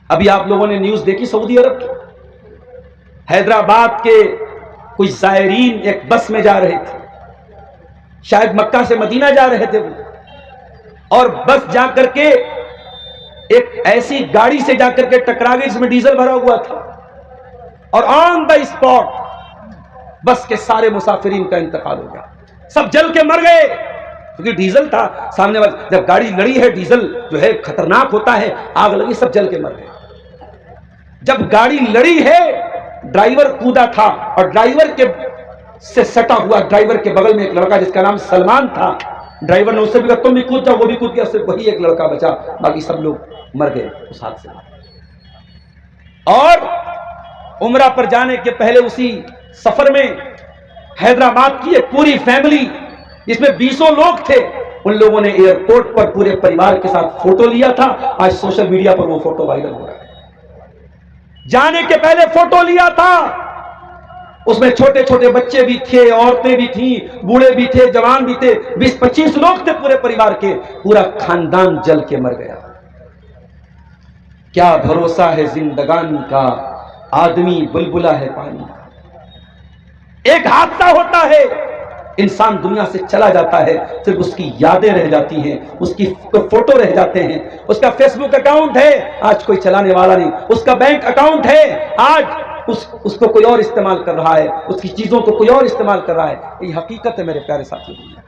अभी आप लोगों ने न्यूज देखी सऊदी अरब की, हैदराबाद के कुछ जायरीन एक बस में जा रहे थे, शायद मक्का से मदीना जा रहे थे वो, और बस जाकर के एक ऐसी गाड़ी से जाकर के टकरा गई जिसमें डीजल भरा हुआ था, और ऑन द स्पॉट बस के सारे मुसाफिरीन का इंतकाल हो गया, सब जल के मर गए, क्योंकि डीजल था सामने वाले। जब गाड़ी लड़ी है, डीजल जो है खतरनाक होता है, आग लगी, सब जल के मर गए। जब गाड़ी लड़ी है, ड्राइवर कूदा था, और ड्राइवर के से सटा हुआ ड्राइवर के बगल में एक लड़का जिसका नाम सलमान था, ड्राइवर ने उससे भी कहा तुम भी कूद जाओ, वो भी कूद गया, सिर्फ वही एक लड़का बचा, बाकी सब लोग मर गए उस हादसे में। और उम्रा पर जाने के पहले उसी सफर में हैदराबाद की एक पूरी फैमिली जिसमें 20 लोग थे, उन लोगों ने एयरपोर्ट पर पूरे परिवार के साथ फोटो लिया था। आज सोशल मीडिया पर वो फोटो वायरल हो रहा है। जाने के पहले फोटो लिया था, उसमें छोटे छोटे बच्चे भी थे, औरतें भी थी, बूढ़े भी थे, जवान भी थे, 20-25 लोग थे पूरे परिवार के, पूरा खानदान जल के मर गया। क्या भरोसा है जिंदगानी का, आदमी बुलबुला है पानी का। एक हादसा होता है, इंसान दुनिया से चला जाता है, सिर्फ उसकी यादें रह जाती हैं, उसकी फोटो रह जाते हैं। उसका फेसबुक अकाउंट है, आज कोई चलाने वाला नहीं। उसका बैंक अकाउंट है, आज उसको कोई और इस्तेमाल कर रहा है, उसकी चीजों को कोई और इस्तेमाल कर रहा है। ये हकीकत है मेरे प्यारे साथियों।